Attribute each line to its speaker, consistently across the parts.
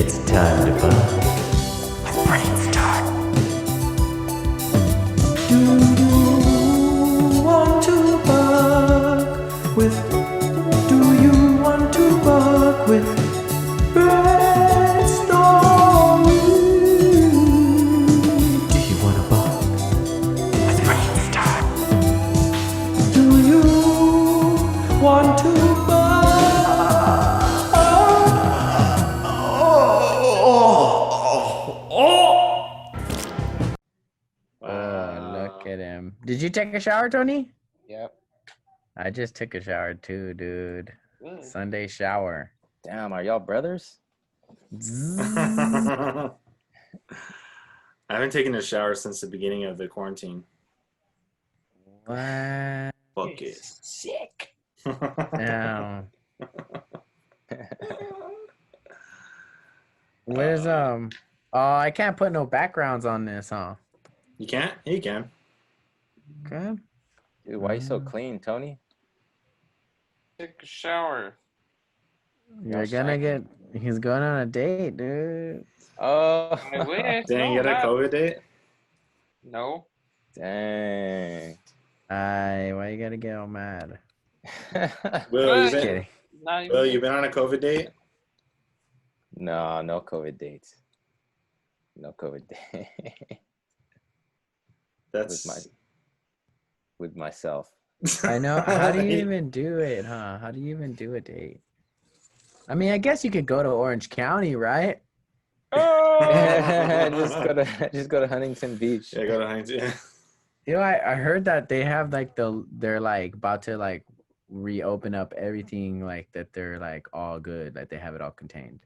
Speaker 1: It's time to fuck with Brainstory. Do you want to fuck with? Do you want to fuck with Brainstory? Do you want to fuck with Brainstory? Do you want to fuck?
Speaker 2: Look at him. Did you take a shower, Tony?
Speaker 3: Yep.
Speaker 2: I just took a shower too, dude.
Speaker 3: Good.
Speaker 2: Sunday shower.
Speaker 3: Damn, are y'all brothers?
Speaker 4: I haven't taken a shower since the beginning of the quarantine.
Speaker 2: What?
Speaker 4: Fuck it.
Speaker 3: Sick.
Speaker 2: Now, where's Oh, I can't put no backgrounds on this, huh?
Speaker 4: You can't? You can.
Speaker 2: Okay.
Speaker 3: Dude, why you so clean, Tony?
Speaker 5: Take a shower.
Speaker 2: You're gonna get. He's going on a date, dude.
Speaker 3: Oh.
Speaker 5: I wish.
Speaker 4: Didn't
Speaker 5: No,
Speaker 4: get a
Speaker 5: not-
Speaker 4: COVID date?
Speaker 5: No.
Speaker 3: Dang.
Speaker 2: Why you gotta get all mad?
Speaker 4: Will,
Speaker 5: Well,
Speaker 4: you been,
Speaker 2: Kidding.
Speaker 5: Not even.
Speaker 4: Will, you been on a COVID date?
Speaker 3: No, no COVID dates. No COVID date.
Speaker 4: That's
Speaker 3: with myself.
Speaker 2: I know. How do you even do it, huh? How do you even do a date? I mean, I guess you could go to Orange County, right?
Speaker 5: Oh!
Speaker 3: just go to Huntington Beach.
Speaker 4: Yeah, go to Huntington.
Speaker 2: You know, I heard that they have like they're like about to like reopen up everything, like that they're like all good, like they have it all contained.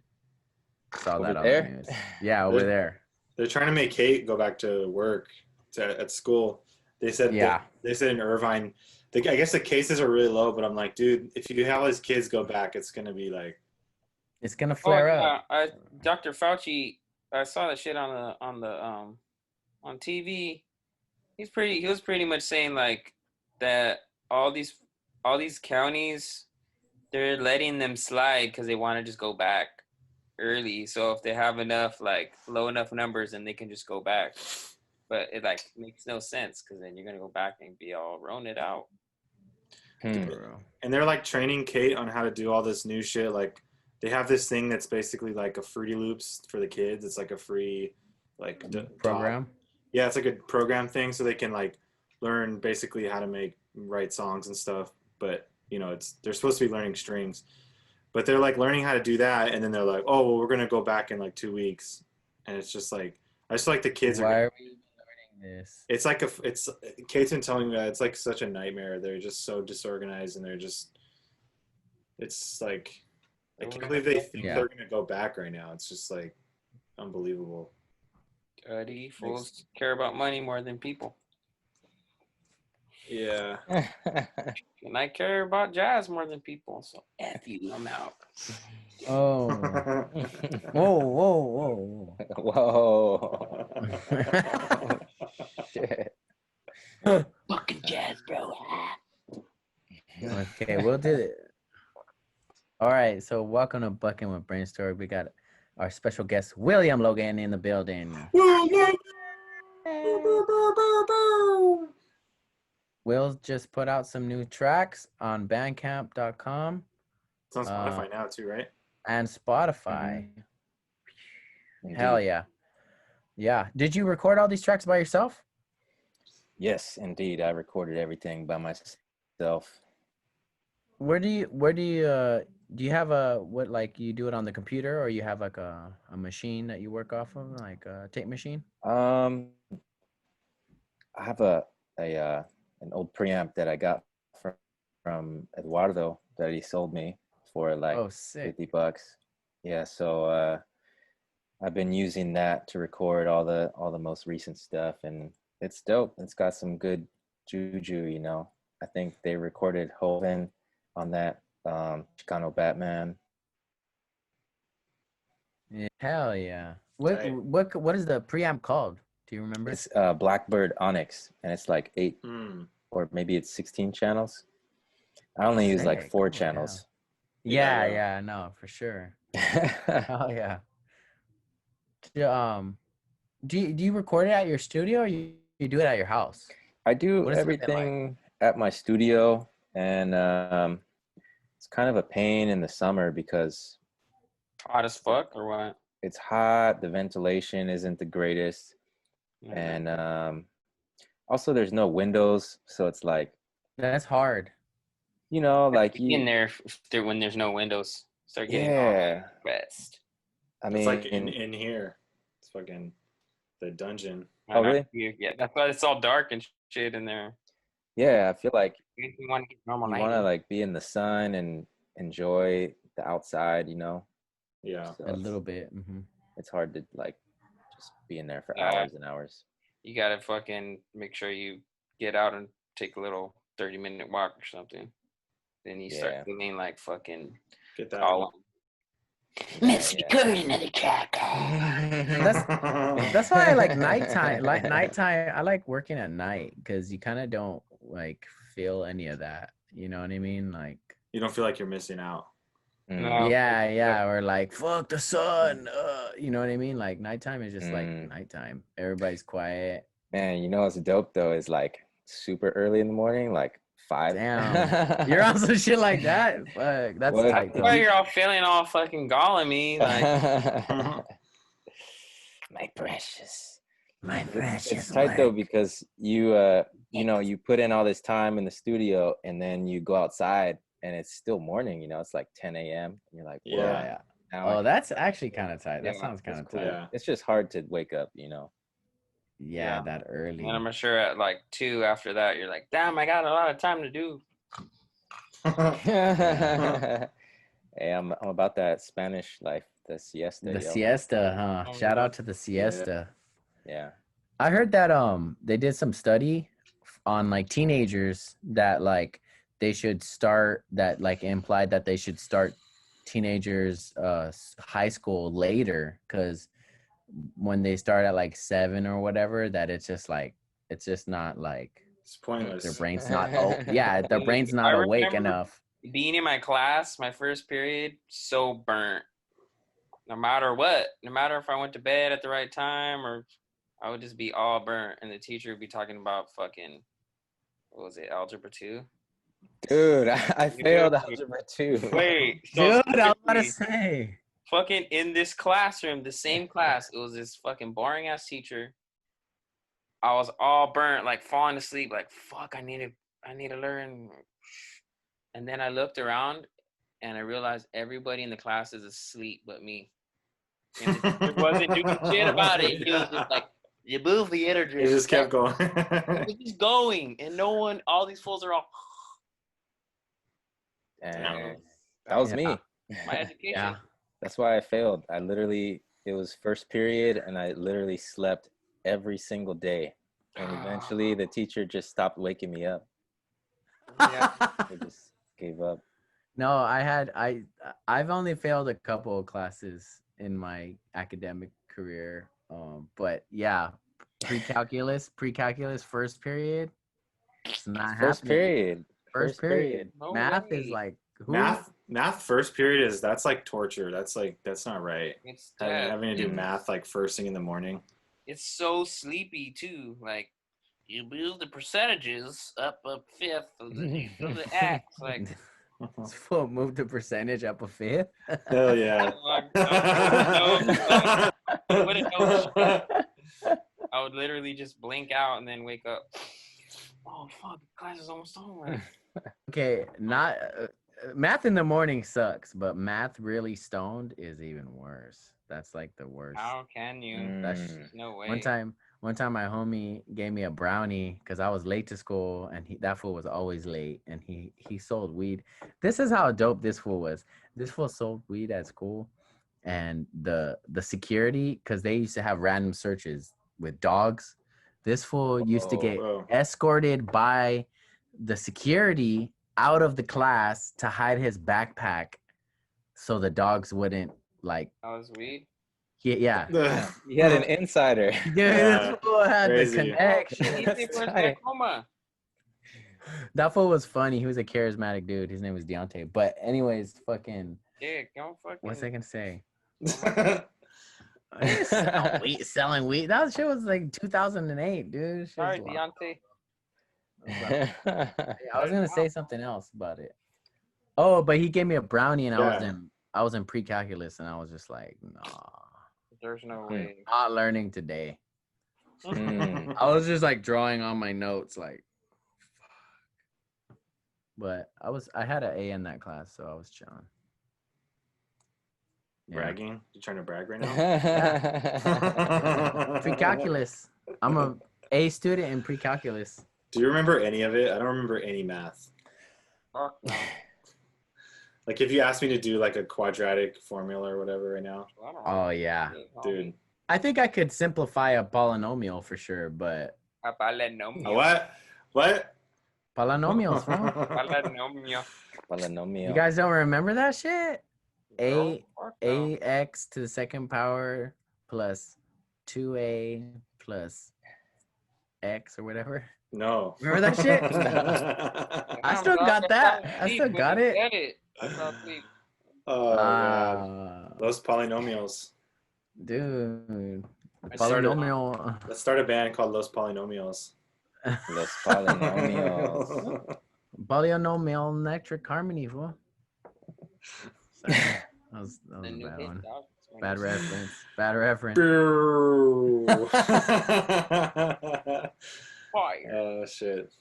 Speaker 2: Saw
Speaker 3: Over
Speaker 2: that on
Speaker 3: there?
Speaker 2: the news. Yeah, over there.
Speaker 4: They're trying to make Kate go back to work at school. They said
Speaker 2: Yeah.
Speaker 4: they said in Irvine, I guess the cases are really low, but I'm like, dude, if you have all these kids go back, it's gonna be like,
Speaker 2: It's gonna flare up.
Speaker 5: Dr. Fauci, I saw that shit on TV. He was pretty much saying like that all these counties, they're letting them slide because they want to just go back early. So if they have enough like low enough numbers, then they can just go back. But it like makes no sense because then you're gonna go back and be all ronin out.
Speaker 4: and they're like training Kate on how to do all this new shit. Like they have this thing that's basically like a Fruity Loops for the kids. It's like a free like
Speaker 2: Program.
Speaker 4: Yeah, it's like a program thing, so they can like learn basically how to write songs and stuff. But you know, they're supposed to be learning strings, but they're like learning how to do that, and then they're like, oh, well, we're gonna go back in like 2 weeks, and it's just like I just feel like the kids
Speaker 2: Why
Speaker 4: are.
Speaker 2: are we learning this?
Speaker 4: It's like Kate's been telling me that it's like such a nightmare. They're just so disorganized, and it's like I can't believe they think they're gonna go back right now. It's just like unbelievable.
Speaker 5: Dirty fools care about money more than people.
Speaker 4: Yeah.
Speaker 5: And I care about jazz more than people. So F you, I'm out.
Speaker 2: Oh. Whoa.
Speaker 3: Whoa. Shit.
Speaker 5: Fucking jazz, bro.
Speaker 2: Okay, we'll do it. All right, so welcome to Buckin with Brainstory. We got our special guest, William Logan, in the building. Will just put out some new tracks on bandcamp.com.
Speaker 4: It's on Spotify now too, right?
Speaker 2: And Spotify.
Speaker 3: Indeed.
Speaker 2: Hell yeah. Yeah. Did you record all these tracks by yourself?
Speaker 3: Yes, indeed. I recorded everything by myself.
Speaker 2: Where do you do you have you do it on the computer, or you have like a machine that you work off of, like a tape machine?
Speaker 3: I have an old preamp that I got from Eduardo that he sold me for like
Speaker 2: sick.
Speaker 3: $50. Yeah, so I've been using that to record all the most recent stuff, and it's dope. It's got some good juju, you know. I think they recorded Hoven on that Chicano Batman.
Speaker 2: Yeah, hell yeah. What is the preamp called? Do you remember?
Speaker 3: It's Blackbird Onyx, and it's like 8 or maybe it's 16 channels. I only use like 4 channels.
Speaker 2: Yeah, no, for sure. Oh yeah. Do you record it at your studio or you do it at your house?
Speaker 3: I do
Speaker 2: What has it been like?
Speaker 3: everything at my studio, and it's kind of a pain in the summer because
Speaker 5: Hot as fuck or what?
Speaker 3: it's hot. The ventilation isn't the greatest,
Speaker 5: Yeah.
Speaker 3: and also there's no windows, so it's like,
Speaker 2: That's hard.
Speaker 3: you know, like
Speaker 5: Get in there when there's no windows. Start getting
Speaker 3: yeah.
Speaker 5: best.
Speaker 3: I
Speaker 4: It's like
Speaker 3: mean,
Speaker 4: in here. It's fucking the dungeon.
Speaker 3: Oh, really?
Speaker 5: Yeah, that's why it's all dark and shit in there.
Speaker 3: yeah, I feel like
Speaker 5: You want to get normal
Speaker 3: you
Speaker 5: lighting.
Speaker 3: want to like be in the sun and enjoy the outside, you know.
Speaker 4: Yeah.
Speaker 3: So
Speaker 2: A little bit.
Speaker 3: it's hard to like just be in there for
Speaker 5: Yeah.
Speaker 3: hours and hours.
Speaker 5: You gotta fucking make sure you get out and take a little 30-minute walk or something. Then you start
Speaker 3: Yeah.
Speaker 5: feeling like fucking
Speaker 4: Get that.
Speaker 5: all
Speaker 3: Let's
Speaker 5: record another track.
Speaker 2: That's why I like nighttime. Like nighttime, I like working at night because you kind of don't like feel any of that. You know what I mean? Like,
Speaker 4: You don't feel like you're missing out.
Speaker 5: No.
Speaker 2: yeah, or like fuck the sun. You know what I mean? Like nighttime is just like
Speaker 3: Mm.
Speaker 2: nighttime. Everybody's quiet.
Speaker 3: Man, you know what's dope though is like super early in the morning, like 5.
Speaker 2: Damn, you're on some shit like that. Fuck, that's
Speaker 3: What?
Speaker 2: tight.
Speaker 5: That's why
Speaker 2: Though.
Speaker 5: you're all feeling all fucking galling me. Like,
Speaker 3: My precious.
Speaker 2: My
Speaker 3: It's tight though because you know, you put in all this time in the studio and then you go outside and it's still morning, you know, it's like 10 a.m. and you're like, whoa,
Speaker 4: Yeah.
Speaker 3: now I
Speaker 2: Oh,
Speaker 3: can-
Speaker 2: that's actually kind of tight. That
Speaker 3: Yeah,
Speaker 2: sounds kind
Speaker 3: it's
Speaker 2: of
Speaker 3: cool.
Speaker 2: tight.
Speaker 4: Yeah.
Speaker 3: It's just hard to wake up, you know.
Speaker 2: Yeah,
Speaker 5: Yeah.
Speaker 2: that early.
Speaker 5: and I'm sure at like 2 after that, you're like, damn, I got a lot of time to do.
Speaker 3: Hey, I'm about that Spanish life, the siesta.
Speaker 2: The
Speaker 3: yo.
Speaker 2: siesta, huh?
Speaker 5: Oh,
Speaker 2: Shout
Speaker 5: yeah.
Speaker 2: out to the siesta.
Speaker 3: Yeah.
Speaker 2: I heard that they did some study on like teenagers that like they should start that like implied that they should start teenagers high school later because when they start at like 7 or whatever that it's just not like
Speaker 4: It's pointless.
Speaker 2: their brain's not their brain's not
Speaker 5: I
Speaker 2: awake
Speaker 5: remember
Speaker 2: enough.
Speaker 5: Being in my class, my first period, so burnt. No matter what, no matter if I went to bed at the right time or I would just be all burnt. And the teacher would be talking about fucking, what was it, algebra 2?
Speaker 3: Dude, I failed algebra 2.
Speaker 5: Wait, so
Speaker 2: Dude, I was about to
Speaker 5: seriously,
Speaker 2: say.
Speaker 5: fucking in this classroom, the same class, it was this fucking boring ass teacher. I was all burnt, like falling asleep, like fuck, I need to learn. And then I looked around and I realized everybody in the class is asleep but me. And the teacher wasn't doing shit about it. He was just like, you move the energy.
Speaker 4: It just kept going.
Speaker 5: It was just going, and no one, all these fools are all.
Speaker 3: And that was me.
Speaker 5: My education.
Speaker 2: Yeah.
Speaker 3: That's why I failed. It was first period and I literally slept every single day. And eventually the teacher just stopped waking me up.
Speaker 5: Yeah.
Speaker 3: I just gave up.
Speaker 2: No, I've only failed a couple of classes in my academic career. But yeah, pre-calculus, first period. It's not
Speaker 3: First
Speaker 2: happening.
Speaker 3: period.
Speaker 2: First period.
Speaker 5: No
Speaker 2: Math
Speaker 5: way.
Speaker 2: is like who?
Speaker 4: Math first period that's like torture. That's not right.
Speaker 5: It's
Speaker 4: Having to do
Speaker 3: Mm.
Speaker 4: math like first thing in the morning.
Speaker 5: it's so sleepy too. Like you move the percentages up a fifth of the X. Like
Speaker 2: This fool moved the percentage up a fifth.
Speaker 4: Hell yeah.
Speaker 5: I wouldn't know shit. I would literally just blink out and then wake up. Oh fuck, class is almost over.
Speaker 2: Okay, not math in the morning sucks, but math really stoned is even worse. That's like the worst.
Speaker 5: How can you?
Speaker 3: Mm.
Speaker 5: No way.
Speaker 2: One time my homie gave me a brownie because I was late to school, and that fool was always late, and he sold weed. This is how dope this fool was. This fool sold weed at school, and the security, because they used to have random searches with dogs. This fool used to get
Speaker 4: Whoa.
Speaker 2: escorted by the security out of the class to hide his backpack, so the dogs wouldn't like.
Speaker 5: That was weed.
Speaker 2: Yeah.
Speaker 3: You had an insider.
Speaker 2: Dude,
Speaker 4: Yeah,
Speaker 2: this fool had
Speaker 4: crazy.
Speaker 2: the connection.
Speaker 5: He
Speaker 3: That's
Speaker 5: did for his
Speaker 3: tight.
Speaker 5: glaucoma.
Speaker 2: That fool was funny. He was a charismatic dude. His name was Deontay. But anyways, fucking,
Speaker 5: Yeah, don't fucking.
Speaker 2: what's I gonna say? I didn't sell weed, selling weed. That shit was like 2008, dude. Shit was
Speaker 5: Sorry,
Speaker 2: wild.
Speaker 5: Deontay.
Speaker 2: Yeah, I was gonna say something else about it. Oh, but he gave me a brownie, and
Speaker 4: Yeah.
Speaker 2: I was in pre-calculus, and I was just like, nah,
Speaker 5: There's no way.
Speaker 2: not learning today.
Speaker 3: Mm.
Speaker 2: I was just like drawing on my notes, like, fuck. But I had an A in that class, so I was chilling. Yeah.
Speaker 4: Bragging? You trying to brag right now?
Speaker 2: Pre-calculus. I'm a A student in pre-calculus.
Speaker 4: Do you remember any of it? I don't remember any math.
Speaker 5: Fuck no.
Speaker 4: Like if you asked me to do like a quadratic formula or whatever right now,
Speaker 5: I don't
Speaker 2: Oh yeah,
Speaker 4: dude.
Speaker 2: I think I could simplify a polynomial for sure, but
Speaker 5: A polynomial.
Speaker 4: What? What?
Speaker 2: polynomials, bro.
Speaker 5: Polynomial.
Speaker 3: Polynomial.
Speaker 2: You guys don't remember that shit?
Speaker 5: No, fuck no.
Speaker 2: Ax to the second power plus 2a plus x or whatever.
Speaker 4: No.
Speaker 2: Remember that shit? I still got that. I still got it.
Speaker 5: Get it. That's not deep.
Speaker 4: Oh god. Those polynomials.
Speaker 2: Dude,
Speaker 4: I started-
Speaker 2: polynomial.
Speaker 4: Let's start a band called Los Polynomials.
Speaker 3: Los polynomials.
Speaker 2: Polynomial electric harmony, fool. Sorry. That was a
Speaker 5: The new
Speaker 2: bad
Speaker 5: hit,
Speaker 2: one.
Speaker 5: dog.
Speaker 2: Bad reference. Bad reference.
Speaker 4: Boo.
Speaker 5: Fire.
Speaker 4: Oh shit.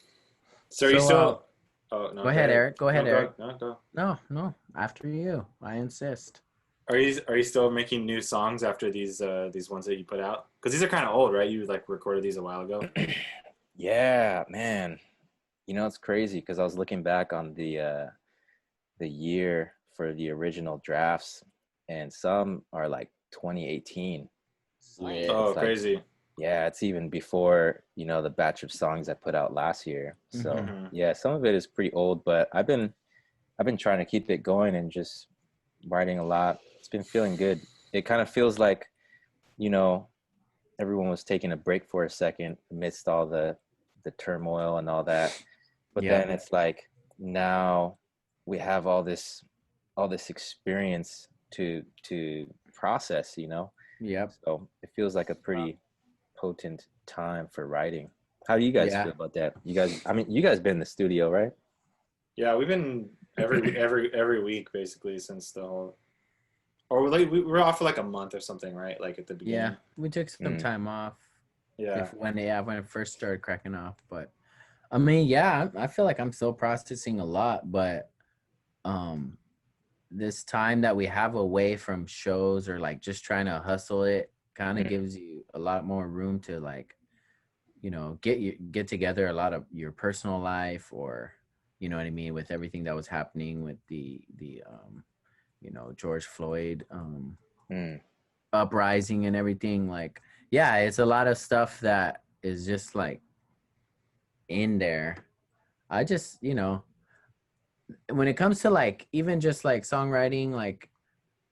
Speaker 4: So are you still? Oh no.
Speaker 2: Go ahead, Eric. Go ahead,
Speaker 4: No,
Speaker 2: Eric.
Speaker 4: Go.
Speaker 2: No. After you. I insist.
Speaker 4: Are you still making new songs after these ones that you put out? Because these are kind of old, right? You like recorded these a while ago.
Speaker 3: Yeah, man. You know, it's crazy because I was looking back on the year for the original drafts, and some are like 2018.
Speaker 5: Nice.
Speaker 4: Oh,
Speaker 3: It's like,
Speaker 4: crazy.
Speaker 3: yeah, it's even before, you know, the batch of songs I put out last year. So
Speaker 4: Mhm.
Speaker 3: yeah, some of it is pretty old, but I've been trying to keep it going and just writing a lot. It's been feeling good. It kind of feels like, you know, everyone was taking a break for a second amidst all the turmoil and all that. But
Speaker 2: Yeah.
Speaker 3: then it's like now we have all this experience to process, you know.
Speaker 2: Yep.
Speaker 3: So it feels like a pretty potent time for writing. How do you guys
Speaker 2: Yeah.
Speaker 3: feel about that? You guys, I mean, you guys been in the studio, right?
Speaker 4: Yeah, we've been every week basically since the whole. Or like we were off for like a month or something, right? Like at the beginning.
Speaker 2: Yeah. We took some time off.
Speaker 4: Yeah.
Speaker 2: When it first started cracking off. But I mean, yeah, I feel like I'm still processing a lot, but this time that we have away from shows or like just trying to hustle it kind of gives you a lot more room to like, you know, get together a lot of your personal life, or you know what I mean, with everything that was happening with the you know, George Floyd uprising and everything. Like, yeah, it's a lot of stuff that is just like in there. I just, you know, when it comes to like even just like songwriting, like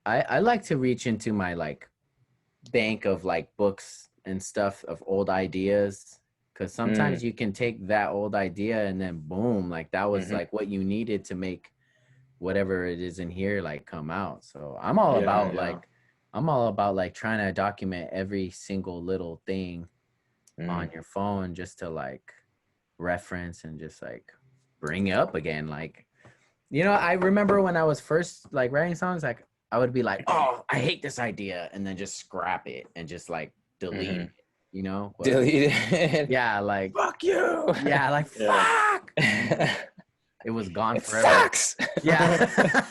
Speaker 2: I like to reach into my like bank of like books and stuff of old ideas, because sometimes you can take that old idea and then boom, like that was like what you needed to make whatever it is in here like come out. So I'm all about like trying to document every single little thing on your phone just to like reference and just like bring it up again. Like, you know, I remember when I was first like writing songs, like I would be like, oh, I hate this idea, and then just scrap it and just like delete it, you know? But,
Speaker 3: Delete it.
Speaker 2: yeah, like
Speaker 3: Fuck you.
Speaker 2: yeah, like fuck. It was gone
Speaker 3: It
Speaker 2: forever.
Speaker 3: sucks.
Speaker 2: Yeah.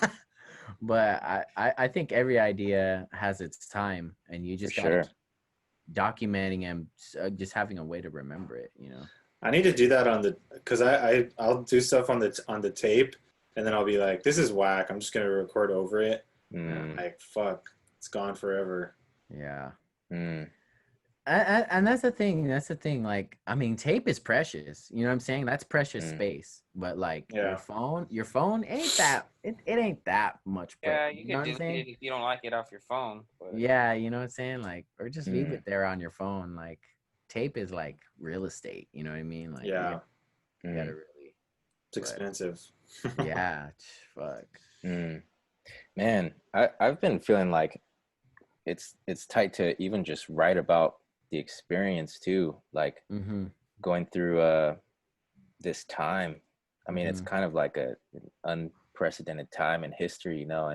Speaker 2: But I think every idea has its time, and you just gotta keep documenting and just having a way to remember it, you know.
Speaker 4: I need to do that on the, because I'll do stuff on the tape, and then I'll be like, this is whack, I'm just gonna record over it. And I'm like, fuck, it's gone forever.
Speaker 2: Yeah. And that's the thing. Like, I mean, tape is precious. You know what I'm saying? That's precious space. But like your phone ain't that. It ain't that much.
Speaker 5: Yeah,
Speaker 2: you
Speaker 5: you
Speaker 2: know
Speaker 5: can
Speaker 2: what I'm
Speaker 5: delete
Speaker 2: saying?
Speaker 5: it if you don't like it off your phone. But...
Speaker 2: Yeah, you know what I'm saying? Like, or just leave it there on your phone. Like, tape is like real estate. You know what I mean? Like,
Speaker 4: Yeah.
Speaker 2: you gotta really.
Speaker 4: It's expensive.
Speaker 2: Yeah. Fuck.
Speaker 3: Man, I've been feeling like it's tight to even just write about the experience too, like
Speaker 2: Mm-hmm.
Speaker 3: going through this time. I mean, it's kind of like an unprecedented time in history, you know,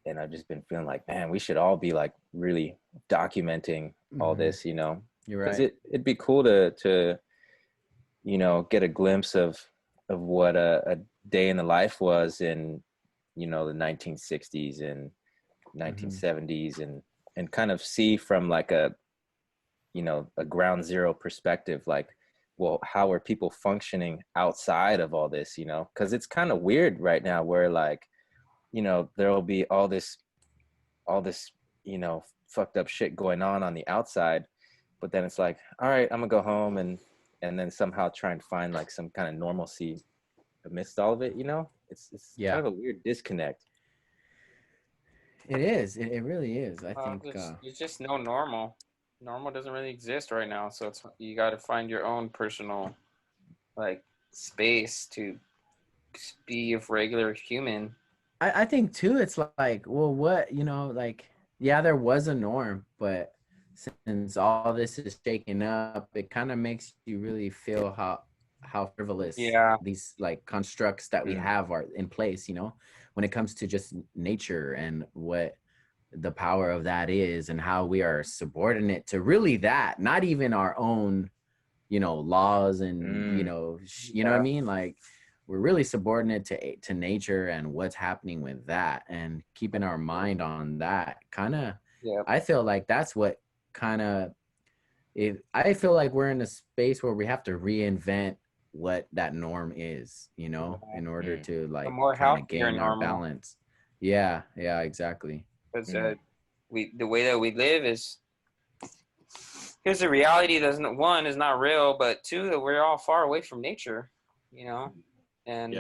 Speaker 3: and I've just been feeling like, man, we should all be like really documenting all this, you know,
Speaker 2: You're
Speaker 3: because
Speaker 2: right.
Speaker 3: it'd be cool to you know, get a glimpse of what a day in the life was in, you know, the 1960s and 1970s, and kind of see from like a, you know, a ground zero perspective, like, well, how are people functioning outside of all this, you know? Because it's kind of weird right now where, like, you know, there will be all this, you know, fucked up shit going on the outside, but then it's like, all right, I'm gonna go home and then somehow try and find like some kind of normalcy amidst all of it, you know? It's
Speaker 2: Yeah.
Speaker 3: kind of a weird disconnect.
Speaker 2: It is. It really is. I think.
Speaker 5: There's just no normal. Normal doesn't really exist right now, so it's you got to find your own personal, like, space to be a regular human.
Speaker 2: I think too. It's like, well, what you know, like, yeah, there was a norm, but since all this is shaken up, it kind of makes you really feel how frivolous
Speaker 5: Yeah.
Speaker 2: these like constructs that we
Speaker 3: Mm.
Speaker 2: have are in place. You know, when it comes to just nature and what the power of that is, and how we are subordinate to really that, not even our own, you know, laws and you know, you know what I mean, like. We're really subordinate to nature and what's happening with that, and keeping our mind on that kind of.
Speaker 5: Yeah.
Speaker 2: I feel like that's what kind of. If I feel like we're in a space where we have to reinvent what that norm is, you know, in order to like
Speaker 5: more
Speaker 2: kind of
Speaker 5: healthier
Speaker 2: gain our
Speaker 5: normal.
Speaker 2: balance. Yeah, exactly.
Speaker 5: Because the way that we live is, here's the reality doesn't, one, is not real, but two, that we're all far away from nature, you know, and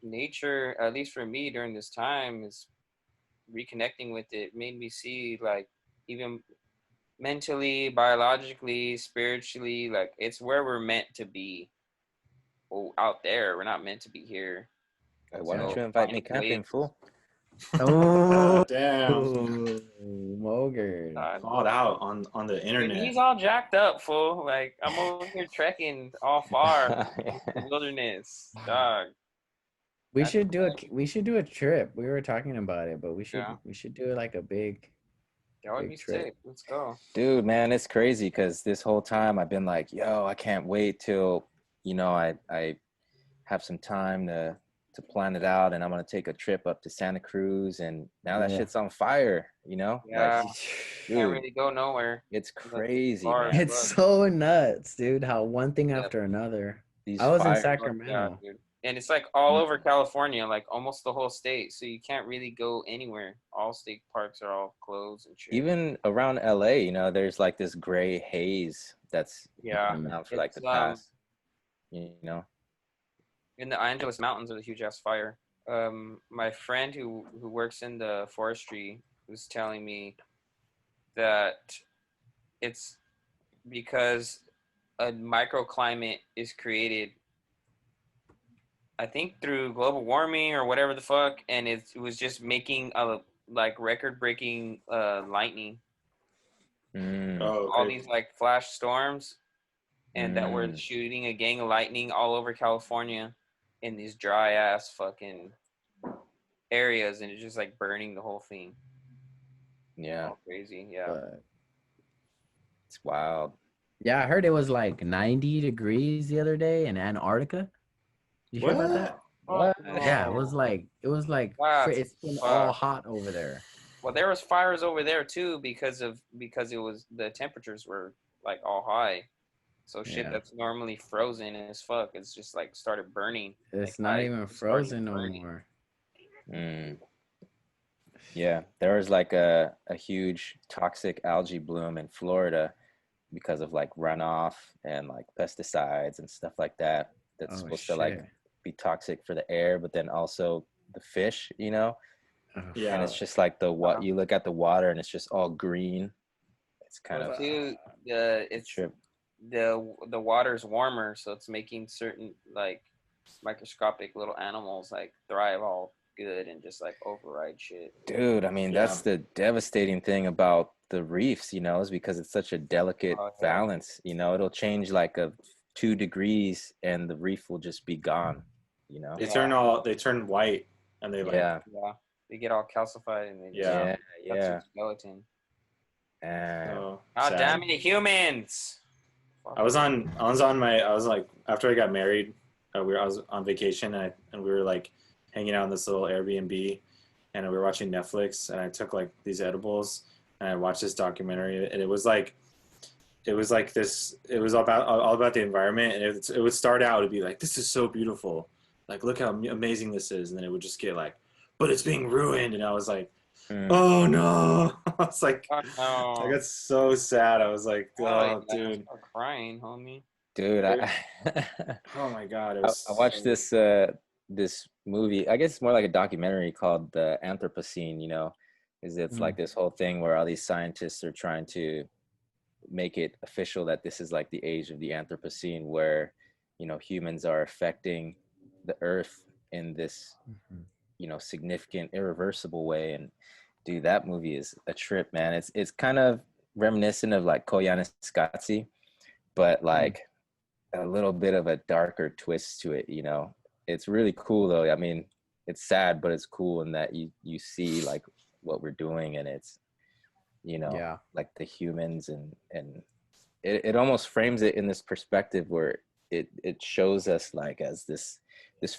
Speaker 5: nature, at least for me during this time, is reconnecting with it made me see, like, even mentally, biologically, spiritually, like, it's where we're meant to be. Well, out there, we're not meant to be here.
Speaker 3: Why don't
Speaker 5: So
Speaker 3: you invite me
Speaker 5: find
Speaker 3: camping,
Speaker 5: ways.
Speaker 3: fool?
Speaker 2: Oh,
Speaker 4: Damn.
Speaker 2: Mogert.
Speaker 4: Called out on the
Speaker 5: Dude,
Speaker 4: internet.
Speaker 5: he's all jacked up, fool. Like, I'm over here trekking all far in the wilderness, dog.
Speaker 2: We
Speaker 5: That's
Speaker 2: should do a
Speaker 5: crazy.
Speaker 2: we should do a trip. We were talking about it, but
Speaker 5: Yeah,
Speaker 2: we should do like a big
Speaker 5: that would be
Speaker 2: trip.
Speaker 5: sick. Let's go.
Speaker 3: Dude, man, it's crazy because this whole time I've been like, yo, I can't wait till, you know, I have some time to plan it out, and I'm gonna take a trip up to Santa Cruz, and now that
Speaker 2: Yeah.
Speaker 3: shit's on fire, you know?
Speaker 5: Yeah,
Speaker 3: Like,
Speaker 5: can't
Speaker 3: dude,
Speaker 5: really go nowhere.
Speaker 3: it's
Speaker 5: Unless it's
Speaker 3: crazy,
Speaker 5: far as
Speaker 3: man.
Speaker 2: It's
Speaker 5: fuck.
Speaker 2: so nuts, dude, how one thing
Speaker 5: Yeah,
Speaker 2: after another.
Speaker 3: These
Speaker 2: I was in
Speaker 3: fires.
Speaker 5: fuck yeah,
Speaker 2: Sacramento.
Speaker 5: dude. And it's like all over California, like almost the whole state. So you can't really go anywhere. All state parks are all closed and shit.
Speaker 3: Even around LA, you know, there's like this gray haze that's
Speaker 5: Yeah,
Speaker 3: been out for like
Speaker 5: it's
Speaker 3: the past, you know.
Speaker 5: in the Angeles Mountains, there's a huge ass fire. My friend who works in the forestry was telling me that it's because a microclimate is created, I think, through global warming or whatever the fuck, and it was just making a like record-breaking lightning.
Speaker 4: Oh,
Speaker 5: All
Speaker 4: okay.
Speaker 5: these like flash storms, and that were shooting a gang of lightning all over California in these dry ass fucking areas, and it's just like burning the whole thing.
Speaker 3: Yeah,
Speaker 5: All crazy, yeah.
Speaker 2: But
Speaker 3: it's wild.
Speaker 2: yeah, I heard it was like 90 degrees the other day in Antarctica. You hear about that?
Speaker 3: What?
Speaker 2: Yeah, it was like
Speaker 5: Wow,
Speaker 2: it's been all hot over there.
Speaker 5: well, there was fires over there too because it was, the temperatures were like all high. So shit
Speaker 2: Yeah.
Speaker 5: that's normally frozen as fuck, it's just like started burning.
Speaker 2: It's
Speaker 5: like,
Speaker 2: not
Speaker 5: ice
Speaker 2: even
Speaker 5: is starting
Speaker 2: frozen no
Speaker 5: burn.
Speaker 2: more.
Speaker 3: Yeah, there was like a huge toxic algae bloom in Florida because of like runoff and like pesticides and stuff like that. That's supposed to like be toxic for the air, but then also the fish, you know?
Speaker 4: Yeah.
Speaker 3: And it's just like you look at the water and it's just all green. It's kind of
Speaker 5: it's
Speaker 3: trip.
Speaker 5: the water's warmer, so it's making certain like microscopic little animals like thrive all good and just like override shit.
Speaker 3: Dude, I mean, that's the devastating thing about the reefs, you know, is because it's such a delicate balance. You know, it'll change like 2 degrees and the reef will just be gone, you know.
Speaker 4: They turn white and they
Speaker 5: Yeah, they get all calcified and they
Speaker 3: yeah.
Speaker 5: skeleton.
Speaker 4: So
Speaker 5: Oh,
Speaker 4: sad.
Speaker 5: damn it, humans!
Speaker 4: I was like, after I got married, I was on vacation and we were like hanging out in this little Airbnb, and we were watching Netflix, and I took like these edibles and I watched this documentary, and it was all about the environment, and it would start out, it'd be like, this is so beautiful, like look how amazing this is, and then it would just get like, but it's being ruined, and I was like, oh no. I was like,
Speaker 5: oh, no.
Speaker 4: I got so sad. I was like, oh dude,
Speaker 5: I'm crying, homie.
Speaker 3: Dude,
Speaker 4: oh my god,
Speaker 3: I watched this movie. I guess it's more like a documentary called The Anthropocene, you know. It's like this whole thing where all these scientists are trying to make it official that this is like the age of the Anthropocene, where, you know, humans are affecting the earth in this, you know, significant, irreversible way. And dude, that movie is a trip, man. It's kind of reminiscent of like Koyaanisqatsi, but like a little bit of a darker twist to it, you know. It's really cool though. I mean, it's sad, but it's cool in that you see like what we're doing, and it's, you know, like the humans, and it almost frames it in this perspective where it shows us like as this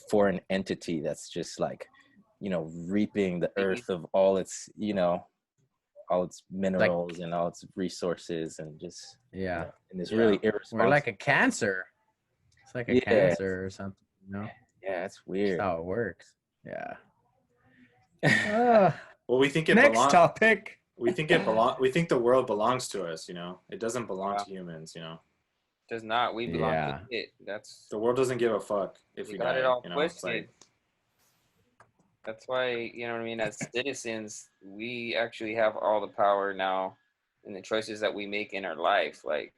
Speaker 3: foreign entity that's just like, you know, reaping the earth of all its, you know, all its minerals, like, and all its resources, and just, you know, and it's really irresponsible.
Speaker 2: We're like a cancer. It's like a cancer or something, you know?
Speaker 3: Yeah, it's weird.
Speaker 2: That's how it works. Yeah.
Speaker 4: Well, we think it
Speaker 2: next topic.
Speaker 4: We think the world belongs to us, you know. It doesn't belong to humans, you know.
Speaker 5: It does not. We belong to it. That's
Speaker 4: the world doesn't give a fuck if we got it all, you know.
Speaker 5: Twisted. That's why, you know what I mean, as citizens, we actually have all the power now in the choices that we make in our life, like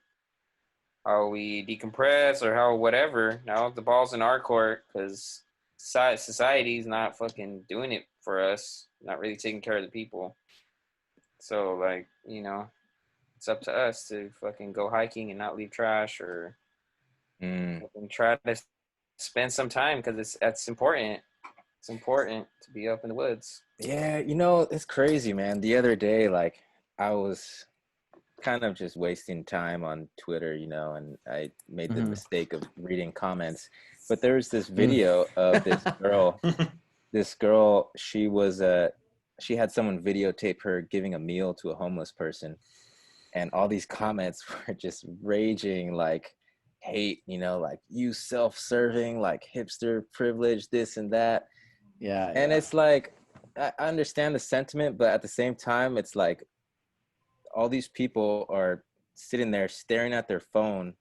Speaker 5: how we decompress or how whatever. Now the ball's in our court because society's not fucking doing it for us, not really taking care of the people. So, like, you know, it's up to us to fucking go hiking and not leave trash, or try to spend some time, because that's important. It's important to be up in the woods.
Speaker 3: Yeah, you know, it's crazy, man. The other day, like, I was kind of just wasting time on Twitter, you know, and I made the mistake of reading comments. But there was this video of this girl. This girl, she had someone videotape her giving a meal to a homeless person, and all these comments were just raging, like hate, you know, like, you self-serving, like hipster privilege, this and that. Yeah. And it's like, I understand the sentiment, but at the same time, it's like all these people are sitting there staring at their phone,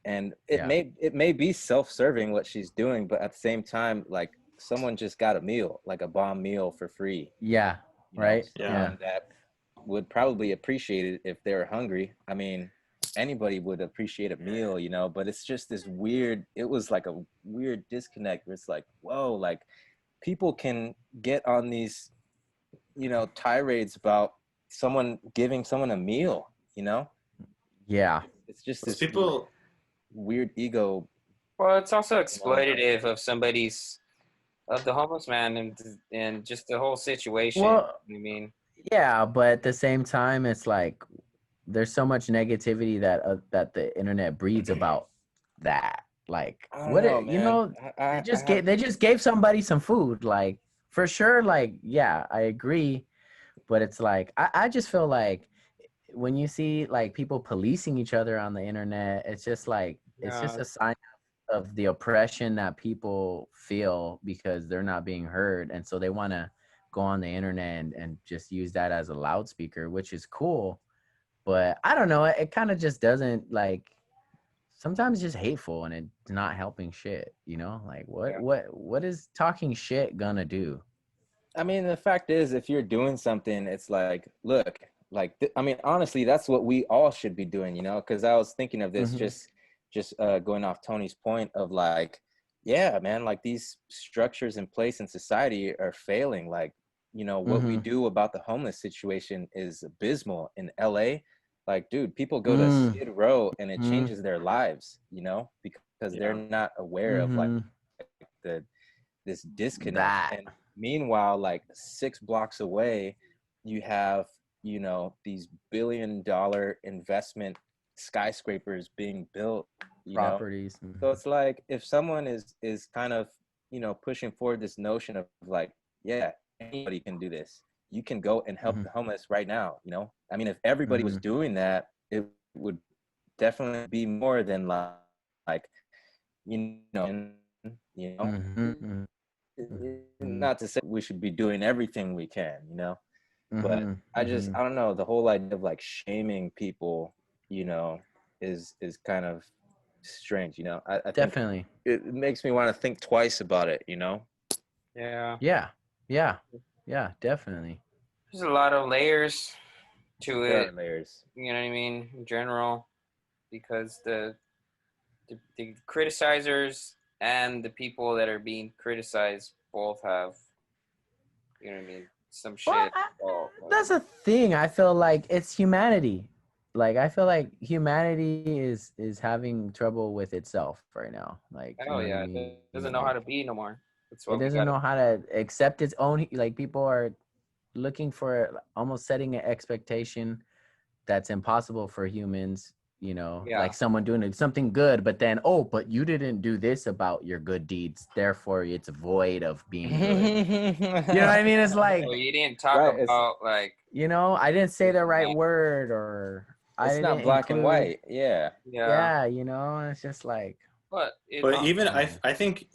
Speaker 3: and it may be self-serving what she's doing, but at the same time, like, someone just got a meal, like a bomb meal for free.
Speaker 2: Yeah. Right.
Speaker 3: Someone that would probably appreciate it if they were hungry. I mean, anybody would appreciate a meal, you know, but it's just this weird, it was like a weird disconnect where it's like, whoa, like, people can get on these, you know, tirades about someone giving someone a meal, you know?
Speaker 2: Yeah.
Speaker 3: It's just this people weird ego.
Speaker 5: Well, it's also exploitative of the homeless man and just the whole situation.
Speaker 2: Well,
Speaker 5: I mean,
Speaker 2: yeah, but at the same time, it's like there's so much negativity that the internet breeds about that. Like, they just gave somebody some food, like, for sure. Like, yeah, I agree, but it's like I just feel like when you see like people policing each other on the internet, it's just like it's just a sign of the oppression that people feel because they're not being heard, and so they want to go on the internet and just use that as a loudspeaker, which is cool, but I don't know, it kind of just doesn't, like, sometimes it's just hateful and it's not helping shit, you know? Like, what is talking shit gonna do?
Speaker 3: I mean, the fact is, if you're doing something, it's like, look, like, I mean, honestly, that's what we all should be doing, you know? Because I was thinking of this just going off Tony's point of, like, yeah, man, like these structures in place in society are failing. Like, you know, what we do about the homeless situation is abysmal in LA. Like, dude, people go to Skid Row and it changes their lives, you know, because they're not aware of like the this disconnect.
Speaker 2: That.
Speaker 3: And meanwhile, like 6 blocks away, you have, you know, these $1 billion investment skyscrapers being built, you know.
Speaker 2: Properties.
Speaker 3: So it's like if someone is kind of, you know, pushing forward this notion of like, yeah, anybody can do this. You can go and help the homeless right now, you know. I mean, if everybody was doing that, it would definitely be more than like you know, you know. Not to say we should be doing everything we can, you know, but I don't know, the whole idea of like shaming people, you know, is kind of strange, you know. I think
Speaker 2: Definitely.
Speaker 3: it makes me want to think twice about it, you know.
Speaker 5: Yeah.
Speaker 2: Yeah, definitely.
Speaker 5: There's a lot of layers to
Speaker 3: There
Speaker 5: it.
Speaker 3: are layers.
Speaker 5: You know what I mean? In general, because the criticizers and the people that are being criticized both have, you know what I mean, some shit.
Speaker 2: Well, that's a thing. I feel like it's humanity. Like I feel like humanity is having trouble with itself right now. Like you
Speaker 5: Oh
Speaker 2: know what
Speaker 5: yeah,
Speaker 2: I mean?
Speaker 5: it doesn't know how to be no more. That's
Speaker 2: It
Speaker 5: what we
Speaker 2: doesn't
Speaker 5: gotta.
Speaker 2: know how to accept its own. Like people are looking for almost setting an expectation that's impossible for humans. You know,
Speaker 5: Yeah.
Speaker 2: like someone doing something good, but then but you didn't do this about your good deeds, therefore it's void of being good. You know what I mean? It's like,
Speaker 5: Well, you didn't talk
Speaker 3: Right,
Speaker 5: about like.
Speaker 2: you know, I didn't say the right
Speaker 5: Yeah.
Speaker 2: word, or I
Speaker 3: it's not
Speaker 2: didn't
Speaker 3: black and
Speaker 2: include.
Speaker 3: white. Yeah.
Speaker 2: Yeah, you know, it's just like.
Speaker 5: But
Speaker 4: even I think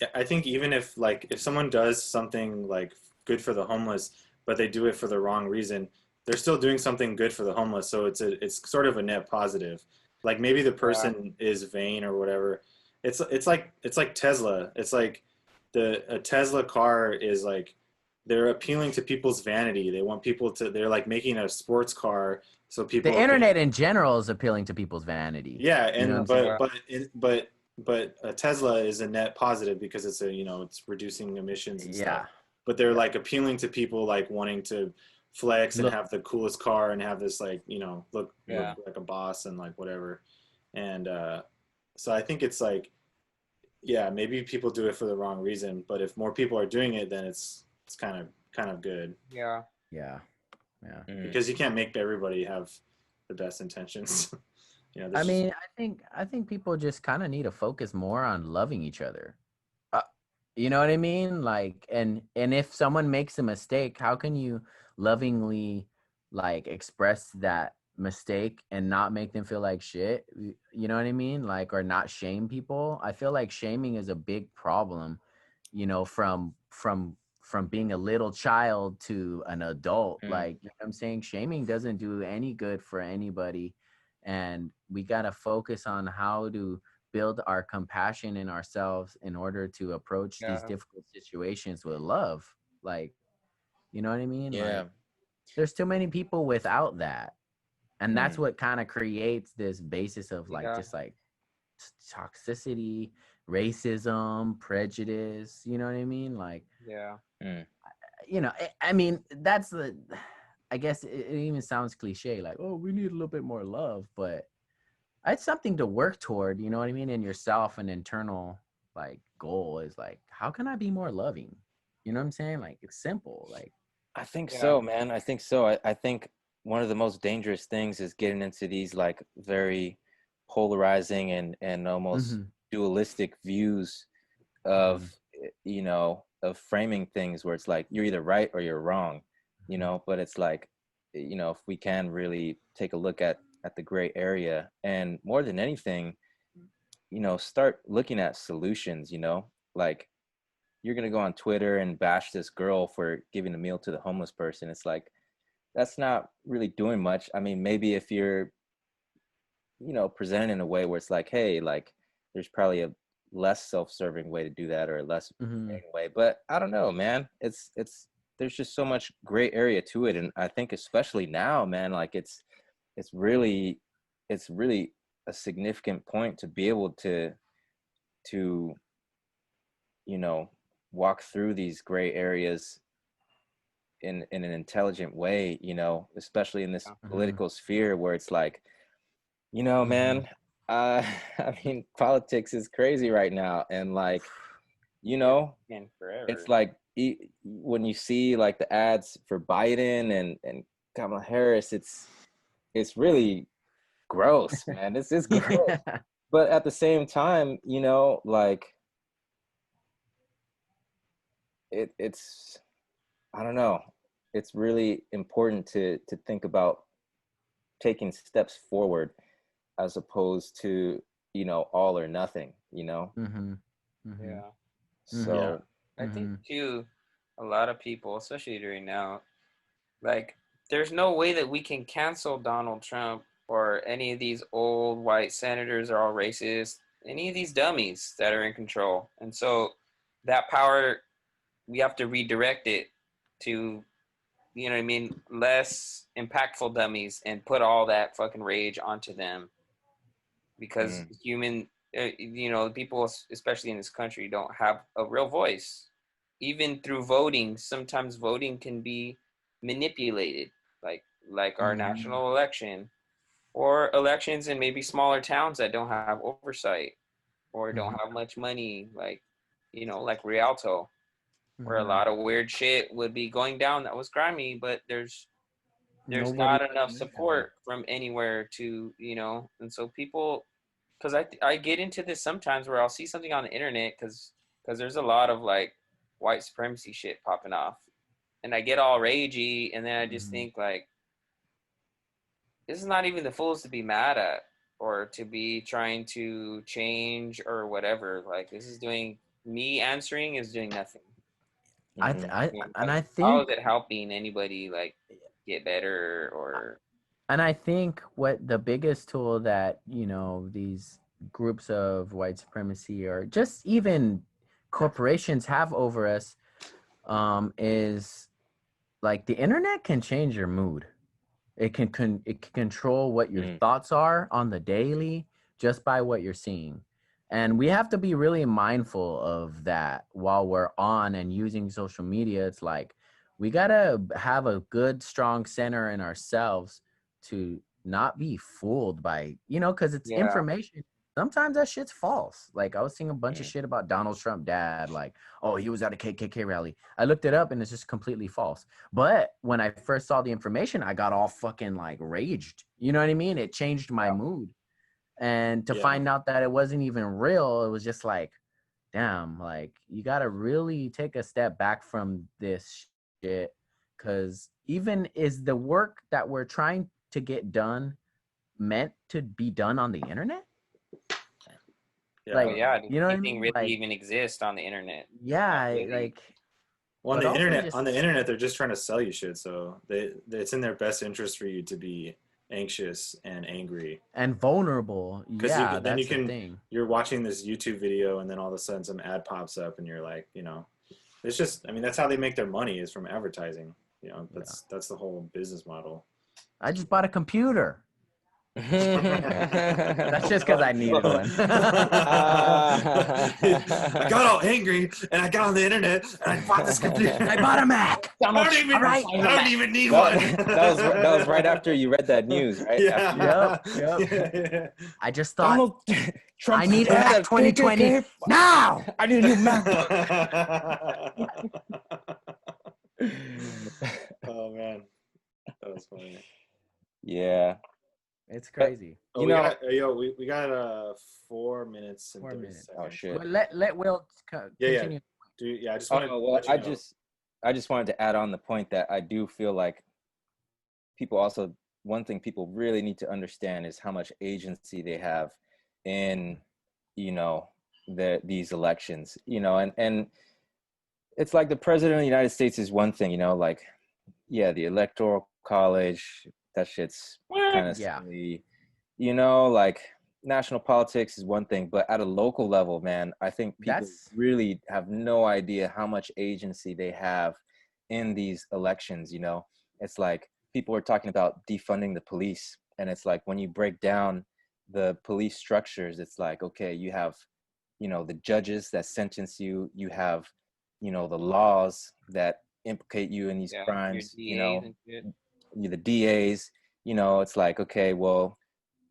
Speaker 4: even if like if someone does something like good for the homeless, but they do it for the wrong reason, they're still doing something good for the homeless. So it's sort of a net positive. Like maybe the person is vain or whatever. It's like Tesla. It's like a Tesla car is like they're appealing to people's vanity. They want people to. They're like making a sports car so people.
Speaker 2: The internet in general is appealing to people's vanity.
Speaker 4: Yeah, and
Speaker 2: you know
Speaker 4: but a Tesla is a net positive because it's it's reducing emissions and stuff. But they're like appealing to people like wanting to flex and have the coolest car and have this like look like a boss and like whatever. And so I think it's like maybe people do it for the wrong reason, but if more people are doing it, then it's kind of good.
Speaker 5: Yeah.
Speaker 4: Because you can't make everybody have the best intentions.
Speaker 2: I mean, I think people just kind of need to focus more on loving each other. You know what I mean? Like, and if someone makes a mistake, how can you lovingly like express that mistake and not make them feel like shit? You know what I mean? Like, or not shame people. I feel like shaming is a big problem, from being a little child to an adult. Like, you know what I'm saying? Shaming doesn't do any good for anybody. And we got to focus on how to build our compassion in ourselves in order to approach these difficult situations with love. Like, you know what I mean?
Speaker 3: Yeah.
Speaker 2: Like, there's too many people without that. And that's what kind of creates this basis of like, just like toxicity, racism, prejudice, you know what I mean? Like, I mean, I guess it even sounds cliche, like, oh, we need a little bit more love, but it's something to work toward, you know what I mean? In yourself, an internal like goal is like, how can I be more loving? You know what I'm saying? Like, it's simple. Like,
Speaker 3: I think so, man. I think so. I think one of the most dangerous things is getting into these like very polarizing and almost dualistic views of of framing things where it's like you're either right or you're wrong, but it's like, if we can really take a look at the gray area, and more than anything, start looking at solutions, like you're going to go on Twitter and bash this girl for giving a meal to the homeless person. It's like, that's not really doing much. I mean, maybe if you're, presented in a way where it's like, hey, like there's probably a less self-serving way to do that, or a less way, but I don't know, man. It's there's just so much gray area to it. And I think especially now, man, like it's really a significant point to be able to you know, walk through these gray areas in an intelligent way, you know, especially in this political sphere where it's like, you know, man, I mean, politics is crazy right now. And like, you know,
Speaker 5: And forever.
Speaker 3: it's like when you see like the ads for Biden and Kamala Harris, it's really gross, man. It's gross.
Speaker 2: Yeah.
Speaker 3: But at the same time, you know, like it's I don't know. It's really important to think about taking steps forward as opposed to, you know, all or nothing, you know?
Speaker 5: Yeah.
Speaker 3: So
Speaker 5: I think too, a lot of people, especially during now, like there's no way that we can cancel Donald Trump or any of these old white senators are all racist, any of these dummies that are in control. And so that power, we have to redirect it to, you know what I mean, less impactful dummies and put all that fucking rage onto them because you know, people, especially in this country, don't have a real voice. Even through voting, sometimes voting can be manipulated, like our national election or elections in maybe smaller towns that don't have oversight or don't have much money, like, you know, like Rialto, where a lot of weird shit would be going down that was grimy, but there's
Speaker 2: Nobody
Speaker 5: not enough support from anywhere to, you know, and so people, because I get into this sometimes where I'll see something on the internet because there's a lot of like white supremacy shit popping off, and I get all ragey, and then I just think like, this is not even the fools to be mad at or to be trying to change or whatever. Like this is doing me answering is doing nothing.
Speaker 2: I
Speaker 5: How
Speaker 2: think
Speaker 5: is it helping anybody like get better or?
Speaker 2: And I think what the biggest tool that, you know, these groups of white supremacy or just even corporations have over us is like the internet can change your mood. It can control what your thoughts are on the daily just by what you're seeing. And we have to be really mindful of that while we're on and using social media. It's like we got to have a good, strong center in ourselves to not be fooled by, you know, because it's information. Sometimes that shit's false. Like I was seeing a bunch of shit about Donald Trump dad, like, oh, he was at a KKK rally. I looked it up and it's just completely false. But when I first saw the information, I got all fucking like raged. You know what I mean? It changed my mood. And to find out that it wasn't even real, it was just like, damn, like you got to really take a step back from this shit. Because even is the work that we're trying to get done meant to be done on the internet? Like, you know what I mean?
Speaker 5: Really
Speaker 2: like,
Speaker 5: even exist on the internet?
Speaker 2: Yeah,
Speaker 5: really.
Speaker 2: like.
Speaker 4: Well, on the internet, they're just trying to sell you shit. So it's in their best interest for you to be anxious and angry
Speaker 2: and vulnerable. Yeah,
Speaker 4: then
Speaker 2: that's the thing.
Speaker 4: You're watching this YouTube video, and then all of a sudden some ad pops up, and you're like, you know, it's just. I mean, that's how they make their money is from advertising. You know, that's the whole business model.
Speaker 2: I just bought a computer. That's just because I needed one.
Speaker 4: I got all angry and I got on the internet and I bought this computer.
Speaker 2: I bought a Mac.
Speaker 4: I don't even need one.
Speaker 3: That was right after you read that news, right?
Speaker 2: Yeah. Yep. I just thought
Speaker 3: Trump
Speaker 2: I need a Mac 2020 now.
Speaker 3: I need a new Mac.
Speaker 4: Oh man, that was funny.
Speaker 3: Yeah.
Speaker 2: It's crazy.
Speaker 4: We got 4 minutes and
Speaker 2: 4
Speaker 4: 30
Speaker 2: minutes.
Speaker 4: seconds.
Speaker 3: Oh shit.
Speaker 2: But let Will continue.
Speaker 4: I just wanted.
Speaker 3: I just wanted to add on the point that I do feel like people also, one thing people really need to understand is how much agency they have in, you know, these elections, you know, and it's like the president of the United States is one thing, you know, like, yeah, the electoral college, that shit's kind of silly, you know, like national politics is one thing, but at a local level, man, I think people really have no idea how much agency they have in these elections, you know. It's like people are talking about defunding the police, and it's like when you break down the police structures, it's like, okay, you have you know, the judges that sentence you. You have, you know, the laws that implicate you in these
Speaker 5: Yeah,
Speaker 3: crimes.
Speaker 5: your
Speaker 3: You
Speaker 5: DAs
Speaker 3: know,
Speaker 5: and shit.
Speaker 3: the DAs. You know, it's like, okay, well,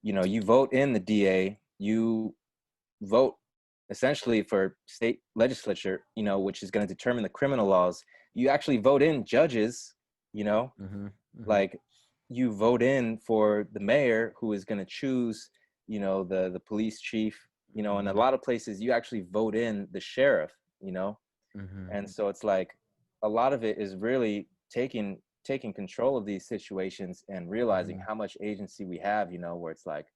Speaker 3: you know, you vote in the DA, you vote essentially for state legislature, you know, which is going to determine the criminal laws. You actually vote in judges, you know, like you vote in for the mayor who is going to choose, you know, the police chief, you know, and a lot of places you actually vote in the sheriff, you know. And so it's like a lot of it is really taking control of these situations and realizing how much agency we have, you know, where it's like,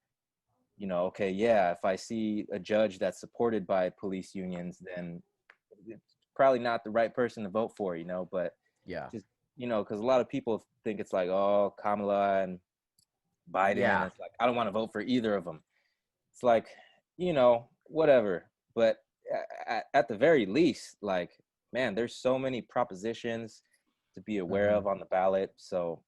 Speaker 3: you know, okay, yeah, if I see a judge that's supported by police unions, then it's probably not the right person to vote for, you know. But
Speaker 2: Yeah.
Speaker 3: just, you know, because a lot of people think it's like, oh, Kamala and Biden.
Speaker 2: Yeah.
Speaker 3: It's like, I don't want to vote for either of them. It's like, you know, whatever. But at the very least, like, man, there's so many propositions to be aware of on the ballot. So,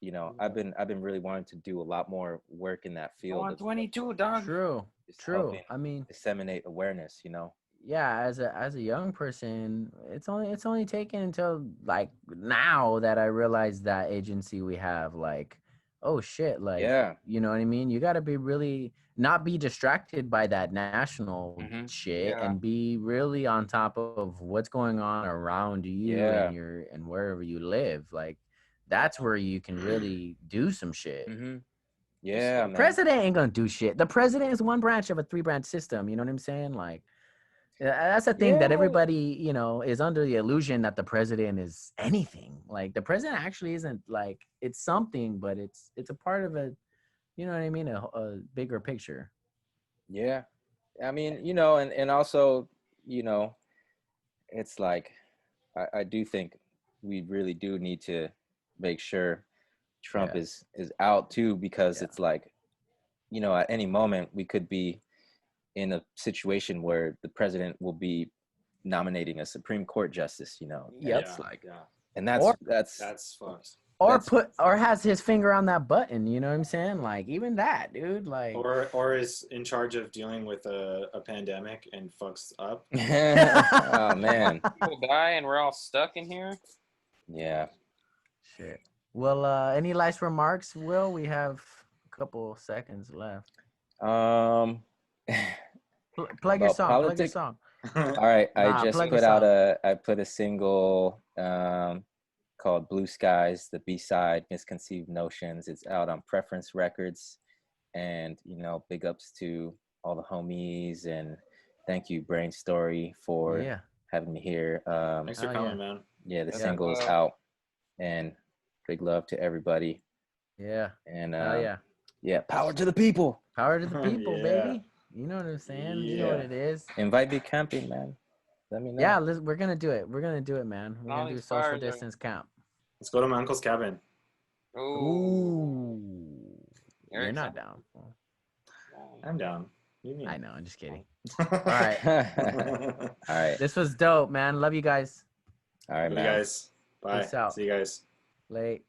Speaker 3: you know, I've been really wanting to do a lot more work in that field.
Speaker 5: On 22, dog.
Speaker 2: True.
Speaker 3: Just
Speaker 2: True.
Speaker 3: helping
Speaker 2: I mean,
Speaker 3: disseminate awareness, you know.
Speaker 2: yeah, as a young person, it's only taken until like now that I realize that agency we have, like, oh shit, like,
Speaker 3: Yeah.
Speaker 2: you know what I mean? You got to be really not be distracted by that national shit
Speaker 5: Yeah.
Speaker 2: and be really on top of what's going on around you
Speaker 3: Yeah.
Speaker 2: and wherever you live. Like, that's where you can really do some shit.
Speaker 3: Yeah,
Speaker 2: The
Speaker 3: man.
Speaker 2: president ain't gonna do shit. The president is one branch of a 3-branch system. You know what I'm saying? Like, that's the thing that everybody, you know, is under the illusion that the president is anything. Like, the president actually isn't. Like, it's something, but it's a part of a, you know what I mean, a bigger picture.
Speaker 3: Yeah. I mean, you know, and also, you know, it's like I do think we really do need to make sure Trump is out too, because it's like, you know, at any moment we could be in a situation where the president will be nominating a Supreme Court justice, you know.
Speaker 2: Yep.
Speaker 3: It's like,
Speaker 4: Yeah.
Speaker 3: and
Speaker 2: Or-
Speaker 4: That's fucked.
Speaker 2: Or has his finger on that button. You know what I'm saying? Like, even that, dude. Like,
Speaker 4: Or is in charge of dealing with a pandemic and fucks up.
Speaker 3: oh man.
Speaker 5: People die and we're all stuck in here.
Speaker 3: Yeah.
Speaker 2: shit. Well, any last remarks, Will? We have a couple seconds left.
Speaker 3: Um
Speaker 2: Plug your
Speaker 3: About
Speaker 2: song. Plug your
Speaker 3: politics?
Speaker 2: song.
Speaker 3: all right,
Speaker 2: Nah,
Speaker 3: I just
Speaker 2: plug
Speaker 3: put
Speaker 2: your
Speaker 3: out
Speaker 2: song.
Speaker 3: I put a single called Blue Skies, the B-side, Misconceived Notions. It's out on Preference Records. And, you know, big ups to all the homies, and thank you, Brainstory, for
Speaker 2: Yeah.
Speaker 3: having me here.
Speaker 4: Thanks for
Speaker 2: Oh,
Speaker 4: coming, man.
Speaker 3: Yeah, the
Speaker 5: Yeah.
Speaker 3: single is out, and big love to everybody.
Speaker 2: Yeah.
Speaker 3: And
Speaker 2: Yeah.
Speaker 3: power to the people.
Speaker 2: Power to the people,
Speaker 4: Yeah.
Speaker 2: baby. You know what I'm saying? You know what
Speaker 4: Yeah.
Speaker 2: it is.
Speaker 3: Invite me camping, man. Let me know.
Speaker 2: Yeah, we're gonna do it. We're gonna do it, man. We're
Speaker 5: All
Speaker 2: gonna do
Speaker 5: these
Speaker 2: social
Speaker 5: fires are-
Speaker 2: distance camp.
Speaker 4: Let's go to my uncle's cabin.
Speaker 5: Ooh.
Speaker 2: You're
Speaker 5: Eric's
Speaker 2: not
Speaker 5: on-
Speaker 2: down.
Speaker 4: I'm down. What do you mean?
Speaker 2: I know. I'm just kidding.
Speaker 4: All
Speaker 2: All right.
Speaker 3: All right.
Speaker 2: This was dope, man. Love you guys.
Speaker 3: All right,
Speaker 4: You
Speaker 3: man.
Speaker 4: guys. Bye.
Speaker 2: Peace out.
Speaker 4: See you guys.
Speaker 2: Late.